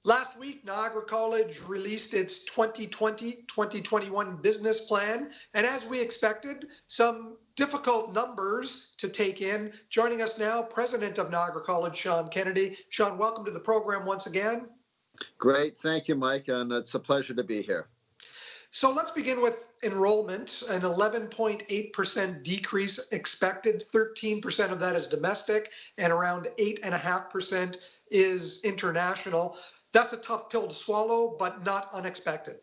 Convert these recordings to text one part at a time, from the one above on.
Last week, Niagara College released its 2020-2021 business plan, and as we expected, some difficult numbers to take in. Joining us now, President of Niagara College, Sean Kennedy. Sean, welcome to the program once again. Great, thank you, Mike, and it's a pleasure to be here. So let's begin with enrollment, an 11.8% decrease expected. 13% of that is domestic, and around 8.5% is international. That's a tough pill to swallow, but not unexpected.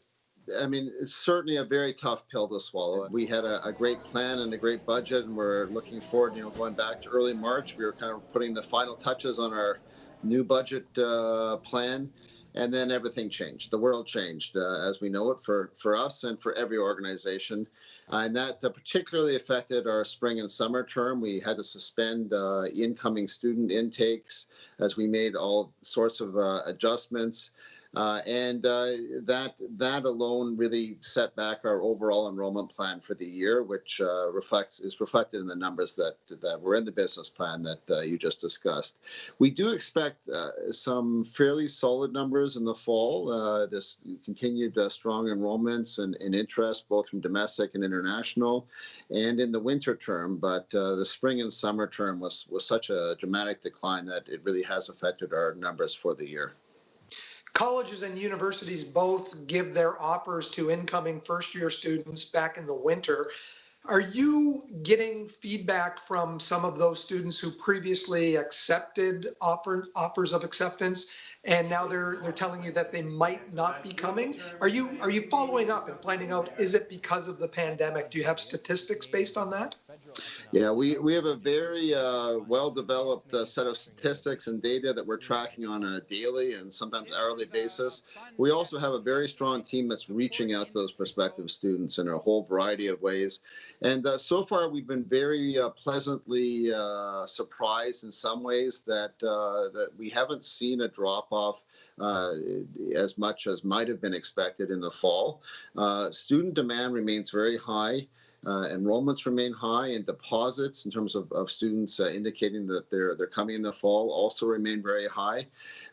I mean, it's certainly a very tough pill to swallow. We had a great plan and a great budget, and we're looking forward, going back to early March. We were kind of putting the final touches on our new budget plan, and then everything changed. The world changed, as we know it, for us and for every organization. And that particularly affected our spring and summer term. We had to suspend incoming student intakes as we made all sorts of adjustments. That alone really set back our overall enrollment plan for the year, which is reflected in the numbers that were in the business plan that you just discussed. We do expect some fairly solid numbers in the fall. This continued strong enrollments and interest, both from domestic and international, and in the winter term. But the spring and summer term was such a dramatic decline that it really has affected our numbers for the year. Colleges and universities both give their offers to incoming first-year students back in the winter. Are you getting feedback from some of those students who previously accepted offers of acceptance, and now they're telling you that they might not be coming? Are you following up and finding out, is it because of the pandemic? Do you have statistics based on that? Yeah, we have a very well-developed set of statistics and data that we're tracking on a daily and sometimes hourly basis. We also have a very strong team that's reaching out to those prospective students in a whole variety of ways. And so far, we've been very pleasantly surprised in some ways that we haven't seen a drop-off as much as might have been expected in the fall. Student demand remains very high. Enrollments remain high, and deposits in terms of students indicating that they're coming in the fall also remain very high.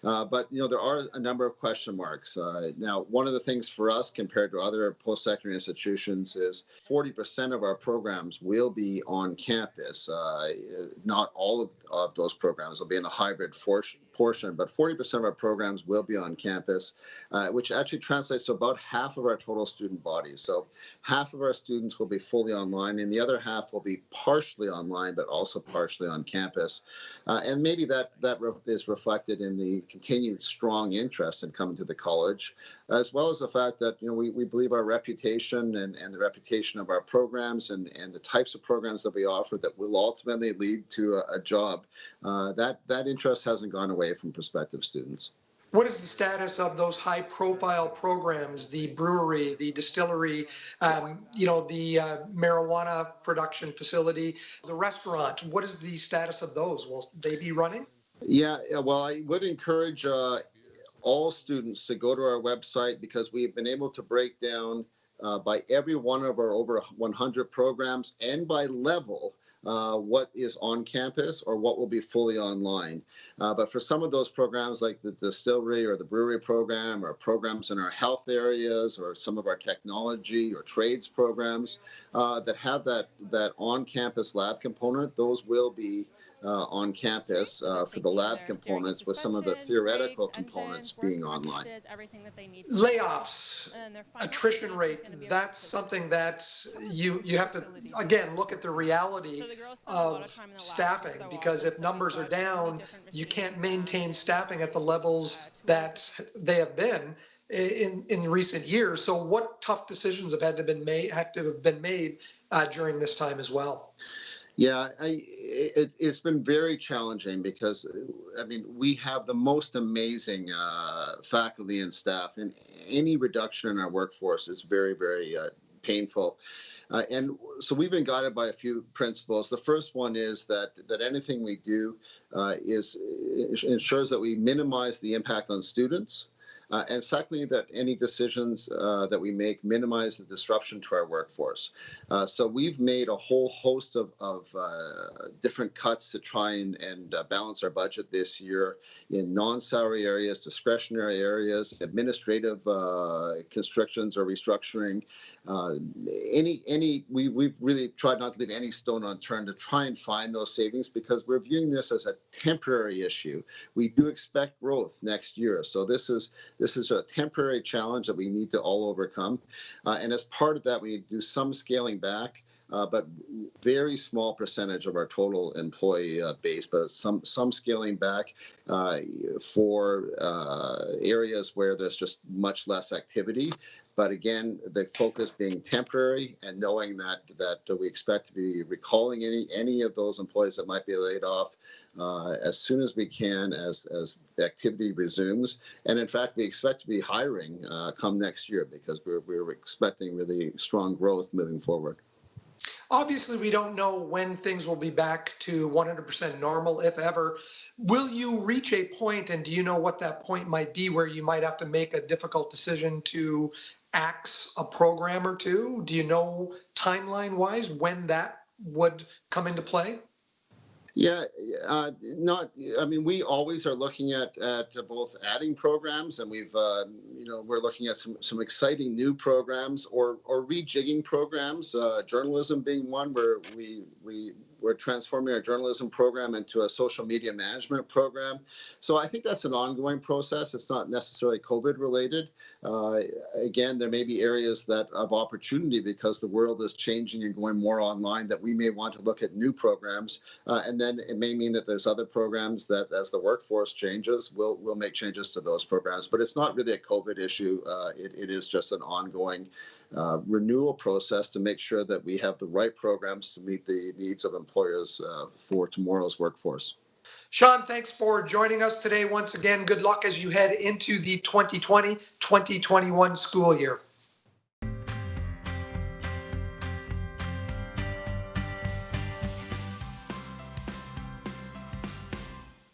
But there are a number of question marks. Now, one of the things for us compared to other post-secondary institutions is 40% of our programs will be on campus. Not all of those programs will be in a hybrid portion, but 40% of our programs will be on campus, which actually translates to about half of our total student body. So half of our students will be fully online, and the other half will be partially online, but also partially on campus. And maybe that is reflected in the continued strong interest in coming to the college, as well as the fact that we believe our reputation and the reputation of our programs and the types of programs that we offer that will ultimately lead to a job. That interest hasn't gone away from prospective students. What is the status of those high-profile programs, the brewery, the distillery, the marijuana production facility, the restaurant? What is the status of those? Will they be running? Yeah, well, I would encourage all students to go to our website, because we've been able to break down by every one of our over 100 programs and by level what is on campus or what will be fully online. But for some of those programs like the distillery or the brewery program, or programs in our health areas, or some of our technology or trades programs that have that on-campus lab component, those will be on campus for the lab components, with some of the theoretical components being online. Layoffs, attrition rate, that's something that you have to, again, look at the reality of staffing, because if numbers are down, you can't maintain staffing at the levels that they have been in recent years. So what tough decisions have to have been made during this time as well? Yeah, it's been very challenging, because, we have the most amazing faculty and staff, and any reduction in our workforce is very, very painful. And so we've been guided by a few principles. The first one is that anything we do ensures that we minimize the impact on students, And secondly, that any decisions that we make minimize the disruption to our workforce. So we've made a whole host of different cuts to try and balance our budget this year in non-salary areas, discretionary areas, administrative constrictions or restructuring. We've really tried not to leave any stone unturned to try and find those savings, because we're viewing this as a temporary issue. We do expect growth next year, so this is a temporary challenge that we need to all overcome. And as part of that, we need to do some scaling back. But very small percentage of our total employee base, but some scaling back for areas where there's just much less activity. But again, the focus being temporary, and knowing that we expect to be recalling any of those employees that might be laid off as soon as we can, as activity resumes. And in fact, we expect to be hiring come next year, because we're expecting really strong growth moving forward. Obviously, we don't know when things will be back to 100% normal, if ever. Will you reach a point, and do you know what that point might be, where you might have to make a difficult decision to axe a program or two? Do you know timeline-wise when that would come into play? Yeah, not. I mean, we always are looking at both adding programs, and we're looking at some exciting new programs, or rejigging programs. Journalism being one, where we're transforming our journalism program into a social media management program. So I think that's an ongoing process. It's not necessarily COVID related. Again, there may be areas of opportunity, because the world is changing and going more online, that we may want to look at new programs. And then it may mean that there's other programs that, as the workforce changes, we'll make changes to those programs. But it's not really a COVID issue. It is just an ongoing renewal process to make sure that we have the right programs to meet the needs of employers for tomorrow's workforce. Sean, thanks for joining us today. Once again, good luck as you head into the 2020-2021 school year.